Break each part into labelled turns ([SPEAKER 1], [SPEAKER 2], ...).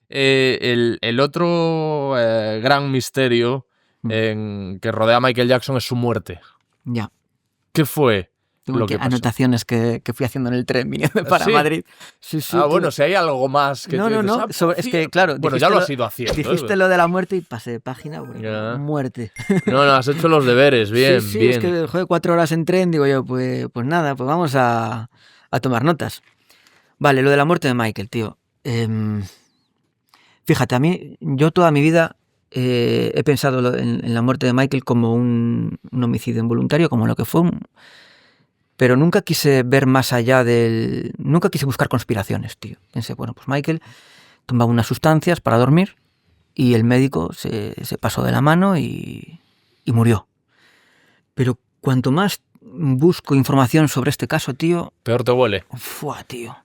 [SPEAKER 1] el otro gran misterio que rodea a Michael Jackson es su muerte.
[SPEAKER 2] Ya.
[SPEAKER 1] ¿Qué fue?
[SPEAKER 2] Tengo aquí anotaciones que fui haciendo en el tren viniendo para Madrid.
[SPEAKER 1] Sí, bueno, si hay algo más que...
[SPEAKER 2] No. Es que, claro...
[SPEAKER 1] Bueno, ya lo has ido haciendo.
[SPEAKER 2] Dijiste lo de la muerte y pasé de página. Muerte.
[SPEAKER 1] No, has hecho los deberes, bien,
[SPEAKER 2] sí,
[SPEAKER 1] bien.
[SPEAKER 2] Es que joder, 4 horas en tren, digo yo, pues nada, pues vamos a tomar notas. Vale, lo de la muerte de Michael, tío. Fíjate, a mí, yo toda mi vida he pensado en la muerte de Michael como un homicidio involuntario, como lo que fue pero nunca quise ver más allá nunca quise buscar conspiraciones, tío. Pensé, bueno, pues Michael tomaba unas sustancias para dormir y el médico se pasó de la mano y murió. Pero cuanto más busco información sobre este caso, tío...
[SPEAKER 1] Peor te huele.
[SPEAKER 2] Fua, tío.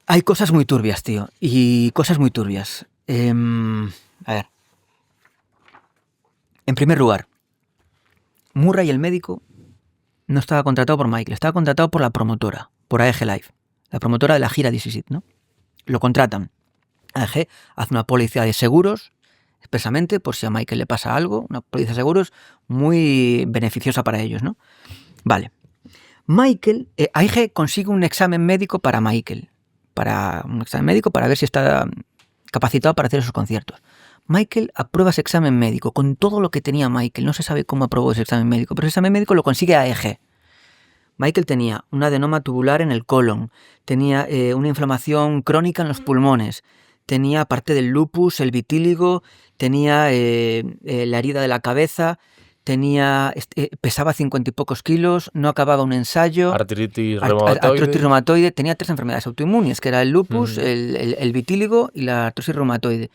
[SPEAKER 2] Hay cosas muy turbias, tío. Y cosas muy turbias. A ver. En primer lugar, Murray, el médico, no estaba contratado por Michael, estaba contratado por la promotora, por AEG Live, la promotora de la gira This Is It, ¿no? Lo contratan. AEG hace una póliza de seguros, expresamente, por si a Michael le pasa algo, una póliza de seguros muy beneficiosa para ellos, ¿no? Vale. AEG consigue un examen médico para Michael, para ver si está capacitado para hacer esos conciertos. Michael aprueba ese examen médico con todo lo que tenía Michael. No se sabe cómo aprobó ese examen médico, pero ese examen médico lo consigue AEG. Michael tenía un adenoma tubular en el colon, tenía una inflamación crónica en los pulmones, tenía, aparte del lupus, el vitíligo, tenía la herida de la cabeza, pesaba 50 y pocos kilos, no acababa un ensayo.
[SPEAKER 1] Artritis
[SPEAKER 2] reumatoide. Tenía 3 enfermedades autoinmunes, que era el lupus, el vitíligo y la artrosis reumatoide.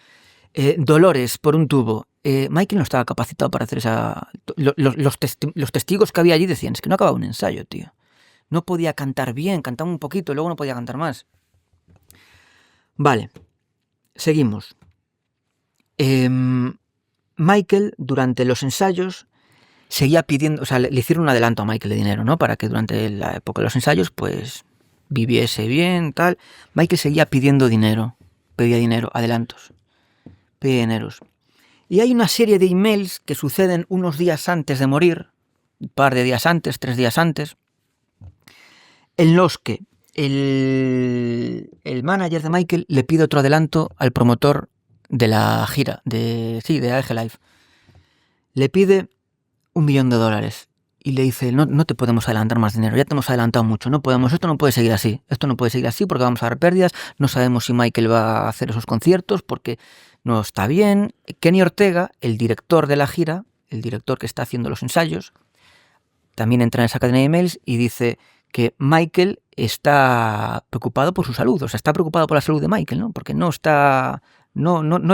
[SPEAKER 2] Dolores por un tubo. Michael no estaba capacitado para hacer esa... Los testigos que había allí decían, es que no acababa un ensayo, tío. No podía cantar bien, cantaba un poquito y luego no podía cantar más. Vale, seguimos. Michael, durante los ensayos, seguía pidiendo... O sea, le hicieron un adelanto a Michael de dinero, ¿no? Para que durante la época de los ensayos, pues, viviese bien, tal. Michael seguía pidiendo dinero. Pedía dinero, adelantos. Dineros. Y hay una serie de emails que suceden unos días antes de morir, un par de días antes, 3 días antes, en los que el manager de Michael le pide otro adelanto al promotor de la gira, de AEG Live. Le pide $1 millón y le dice, no te podemos adelantar más dinero, ya te hemos adelantado mucho, esto no puede seguir así porque vamos a dar pérdidas, no sabemos si Michael va a hacer esos conciertos porque no está bien. Kenny Ortega, el director de la gira, el director que está haciendo los ensayos, también entra en esa cadena de emails y dice que Michael está preocupado por su salud, o sea, está preocupado por la salud de Michael, ¿no? Porque no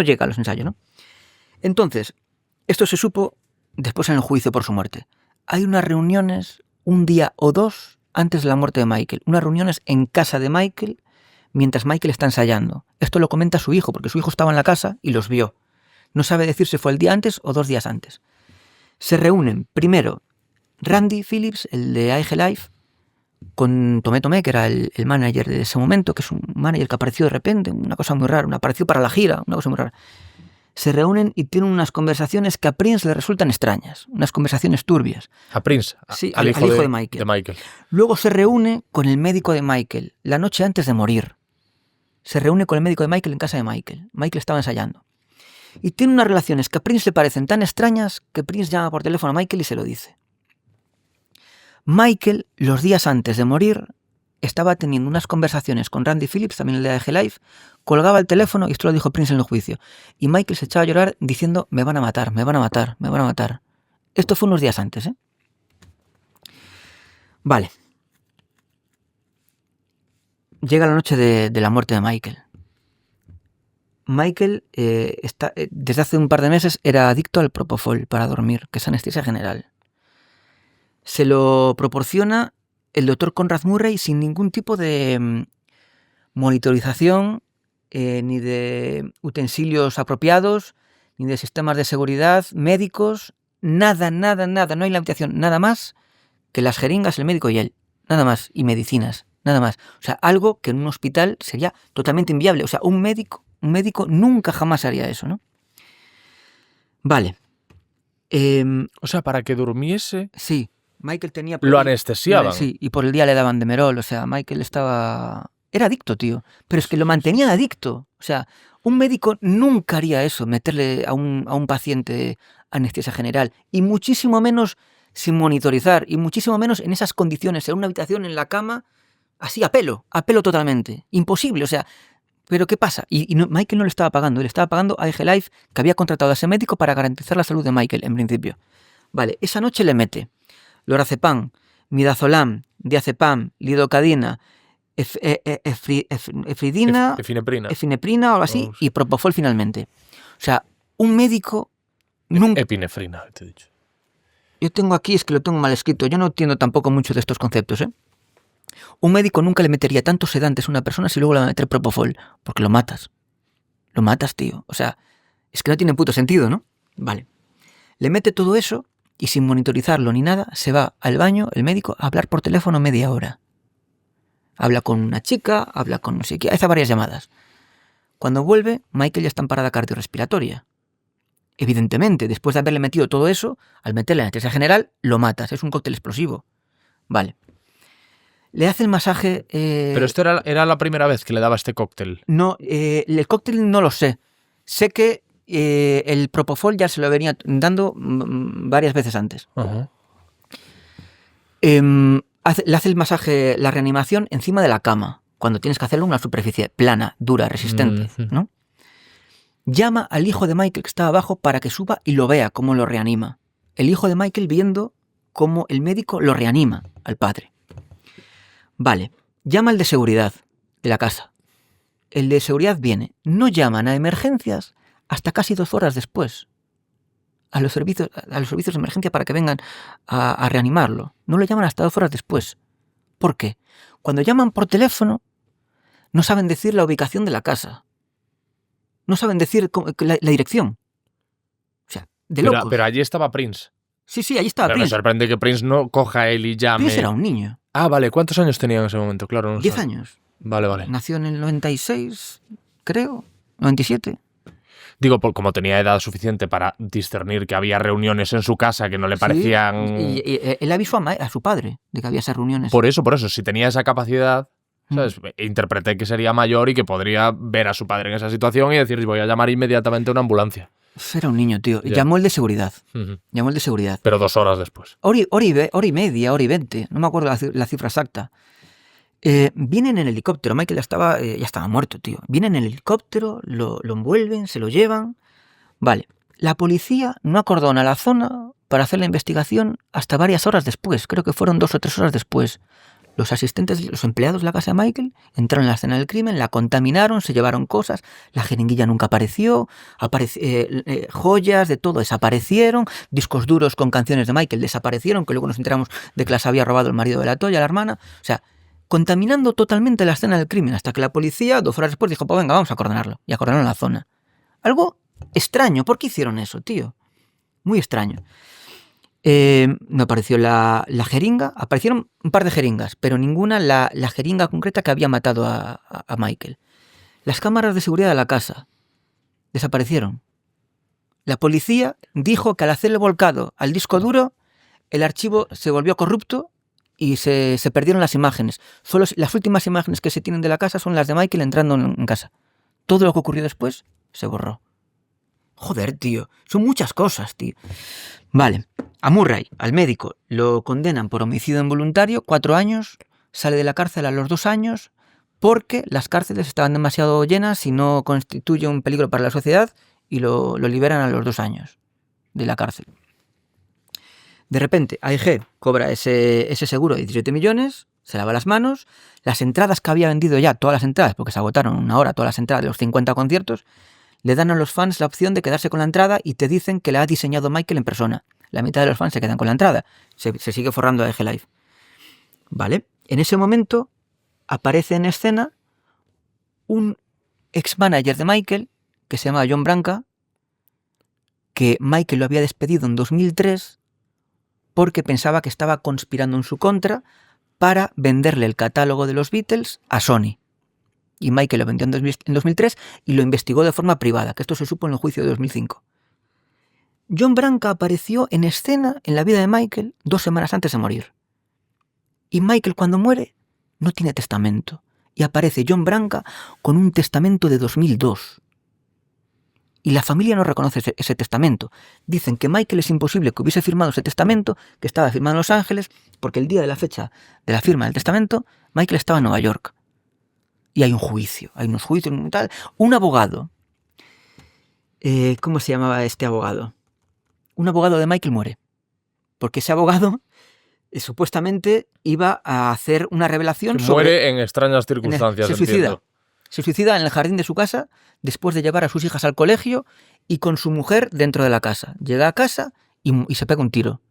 [SPEAKER 2] llega a los ensayos, ¿no? Entonces, esto se supo después en el juicio por su muerte. Hay unas reuniones un día o 2 antes de la muerte de Michael, unas reuniones en casa de Michael mientras Michael está ensayando. Esto lo comenta su hijo, porque su hijo estaba en la casa y los vio. No sabe decir si fue el día antes o 2 días antes. Se reúnen primero Randy Phillips, el de AEG Live, con Tomé, que era el manager de ese momento, que es un manager que apareció de repente, una cosa muy rara, apareció para la gira, una cosa muy rara. Se reúnen y tienen unas conversaciones que a Prince le resultan extrañas, unas conversaciones turbias.
[SPEAKER 1] ¿A Prince?
[SPEAKER 2] Sí, al hijo de Michael. Luego se reúne con el médico de Michael, la noche antes de morir. Se reúne con el médico de Michael en casa de Michael. Michael estaba ensayando. Y tiene unas relaciones que a Prince le parecen tan extrañas que Prince llama por teléfono a Michael y se lo dice. Michael, los días antes de morir, estaba teniendo unas conversaciones con Randy Phillips, también el de AEG Live, colgaba el teléfono, y esto lo dijo Prince en el juicio, y Michael se echaba a llorar diciendo, me van a matar. Esto fue unos días antes, ¿eh? Vale. Llega la noche de la muerte de Michael. Michael desde hace un par de meses era adicto al Propofol para dormir, que es anestesia general. Se lo proporciona el doctor Conrad Murray sin ningún tipo de monitorización, ni de utensilios apropiados, ni de sistemas de seguridad, médicos, nada, no hay la habitación, nada más que las jeringas, el médico y él, nada más, y medicinas, nada más. O sea, algo que en un hospital sería totalmente inviable. O sea, un médico nunca jamás haría eso, ¿no? Vale.
[SPEAKER 1] O sea, para que durmiese,
[SPEAKER 2] Sí, Michael tenía...
[SPEAKER 1] lo anestesiaban.
[SPEAKER 2] Sí, y por el día le daban Demerol. O sea, Michael estaba... Era adicto, tío. Pero es que lo mantenía adicto. O sea, un médico nunca haría eso, meterle a un paciente anestesia general. Y muchísimo menos sin monitorizar. Y muchísimo menos en esas condiciones, en una habitación, en la cama, así a pelo totalmente. Imposible, o sea... Pero ¿qué pasa? Michael no le estaba pagando, le estaba pagando a IG Life, que había contratado a ese médico para garantizar la salud de Michael, en principio. Vale, esa noche le mete lorazepam, midazolam, diazepam, lidocadina, efridina, efineprina o algo así, y propofol finalmente. O sea, un médico nunca...
[SPEAKER 1] Epinefrina, te he dicho.
[SPEAKER 2] Yo tengo aquí, es que lo tengo mal escrito, yo no entiendo tampoco mucho de estos conceptos, ¿eh? Un médico nunca le metería tantos sedantes a una persona si luego le va a meter propofol, porque lo matas. Lo matas, tío. O sea, es que no tiene puto sentido, ¿no? Vale. Le mete todo eso y sin monitorizarlo ni nada, se va al baño el médico a hablar por teléfono media hora. Habla con una chica, habla con no sé qué, hace varias llamadas. Cuando vuelve, Michael ya está en parada cardiorrespiratoria. Evidentemente, después de haberle metido todo eso, al meterle en anestesia general, lo matas. Es un cóctel explosivo. Vale. Le hace el masaje...
[SPEAKER 1] Pero esto era la primera vez que le daba este cóctel.
[SPEAKER 2] No, el cóctel no lo sé. Sé que el propofol ya se lo venía dando varias veces antes.
[SPEAKER 1] Uh-huh.
[SPEAKER 2] Le hace el masaje, la reanimación encima de la cama, cuando tienes que hacerlo en una superficie plana, dura, resistente, ¿no? Llama al hijo de Michael que está abajo para que suba y lo vea cómo lo reanima. El hijo de Michael viendo cómo el médico lo reanima al padre. Vale, llama al de seguridad de la casa. El de seguridad viene. No llaman a emergencias hasta casi 2 horas después. A los servicios de emergencia para que vengan a reanimarlo. No lo llaman hasta 2 horas después. ¿Por qué? Cuando llaman por teléfono, no saben decir la ubicación de la casa. No saben decir la dirección. O sea, de locos.
[SPEAKER 1] Pero allí estaba Prince.
[SPEAKER 2] Sí, allí estaba
[SPEAKER 1] pero
[SPEAKER 2] Prince.
[SPEAKER 1] Me sorprende que Prince no coja él y llame.
[SPEAKER 2] Prince era un niño.
[SPEAKER 1] Ah, vale. ¿Cuántos años tenía en ese momento? Claro, no
[SPEAKER 2] 10
[SPEAKER 1] sabe.
[SPEAKER 2] años.
[SPEAKER 1] Vale.
[SPEAKER 2] Nació en el 96, creo. 97.
[SPEAKER 1] Digo, como tenía edad suficiente para discernir que había reuniones en su casa que no le parecían...
[SPEAKER 2] Sí, y él avisó a su padre de que había esas reuniones.
[SPEAKER 1] Por eso, si tenía esa capacidad, ¿sabes? Interpreté que sería mayor y que podría ver a su padre en esa situación y decir, voy a llamar inmediatamente a una ambulancia.
[SPEAKER 2] Era un niño, tío.
[SPEAKER 1] Ya.
[SPEAKER 2] Llamó el de seguridad.
[SPEAKER 1] Uh-huh.
[SPEAKER 2] Llamó el de seguridad.
[SPEAKER 1] Pero 2 horas después.
[SPEAKER 2] Hora y media, hora y 20. No me acuerdo la cifra exacta. Vienen en helicóptero. Michael ya estaba muerto, tío. Vienen en helicóptero, lo envuelven, se lo llevan. Vale. La policía no acordona la zona para hacer la investigación hasta varias horas después. Creo que fueron 2 o 3 horas después. Los asistentes, los empleados de la casa de Michael entraron en la escena del crimen, la contaminaron, se llevaron cosas, la jeringuilla nunca apareció, joyas de todo desaparecieron, discos duros con canciones de Michael desaparecieron, que luego nos enteramos de que las había robado el marido de la Toya, la hermana. O sea, contaminando totalmente la escena del crimen, hasta que la policía 2 horas después dijo, pues venga, vamos a acordonarlo. Y acordonaron la zona. Algo extraño. ¿Por qué hicieron eso, tío? Muy extraño. No apareció la jeringa. Aparecieron un par de jeringas, pero ninguna la jeringa concreta que había matado a Michael. Las cámaras de seguridad de la casa desaparecieron. La policía dijo que al hacerle volcado al disco duro, el archivo se volvió corrupto y se perdieron las imágenes. Solo las últimas imágenes que se tienen de la casa son las de Michael entrando en casa. Todo lo que ocurrió después se borró. Joder, tío. Son muchas cosas, tío. Vale. A Murray, al médico, lo condenan por homicidio involuntario, 4 años, sale de la cárcel a los 2 años, porque las cárceles estaban demasiado llenas y no constituye un peligro para la sociedad, y lo liberan a los 2 años de la cárcel. De repente, AEG cobra ese seguro de 17 millones, se lava las manos, las entradas que había vendido ya, todas las entradas, porque se agotaron en una hora todas las entradas de los 50 conciertos, le dan a los fans la opción de quedarse con la entrada y te dicen que la ha diseñado Michael en persona. La mitad de los fans se quedan con la entrada. Se sigue forrando a AEG Live. ¿Vale? En ese momento aparece en escena un ex-manager de Michael, que se llama John Branca, que Michael lo había despedido en 2003 porque pensaba que estaba conspirando en su contra para venderle el catálogo de los Beatles a Sony. Y Michael lo vendió en 2003 y lo investigó de forma privada, que esto se supo en el juicio de 2005. John Branca apareció en escena en la vida de Michael 2 semanas antes de morir. Y Michael, cuando muere, no tiene testamento. Y aparece John Branca con un testamento de 2002. Y la familia no reconoce ese testamento. Dicen que Michael es imposible que hubiese firmado ese testamento, que estaba firmado en Los Ángeles, porque el día de la fecha de la firma del testamento, Michael estaba en Nueva York. Y hay un juicio, hay unos juicios y tal. Un abogado, ¿cómo se llamaba este abogado? Un abogado de Michael muere. Porque ese abogado supuestamente iba a hacer una revelación sobre...
[SPEAKER 1] Muere en extrañas circunstancias,
[SPEAKER 2] se suicida.
[SPEAKER 1] entiendo.
[SPEAKER 2] Se suicida en el jardín de su casa después de llevar a sus hijas al colegio y con su mujer dentro de la casa. Llega a casa y se pega un tiro.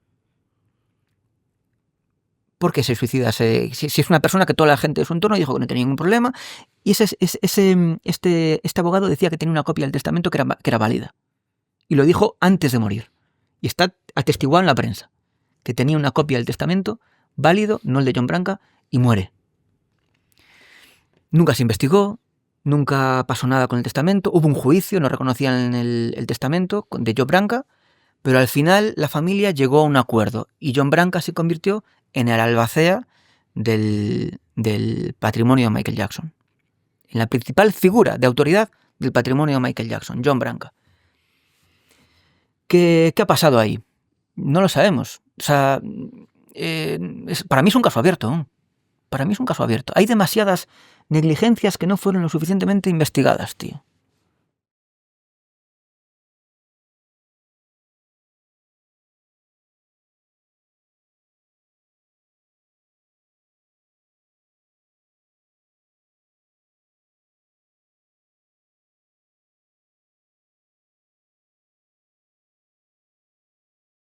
[SPEAKER 2] ¿Por qué se suicida? Si es una persona que toda la gente de su entorno dijo que no tenía ningún problema. Y este abogado decía que tenía una copia del testamento que era válida. Y lo dijo antes de morir. Y está atestiguado en la prensa. Que tenía una copia del testamento válido, no el de John Branca, y muere. Nunca se investigó, nunca pasó nada con el testamento. Hubo un juicio, no reconocían el testamento de John Branca, pero al final la familia llegó a un acuerdo y John Branca se convirtió en el albacea del patrimonio de Michael Jackson. En la principal figura de autoridad del patrimonio de Michael Jackson, John Branca. ¿Qué ha pasado ahí? No lo sabemos. O sea, para mí es un caso abierto. Para mí es un caso abierto. Hay demasiadas negligencias que no fueron lo suficientemente investigadas, tío.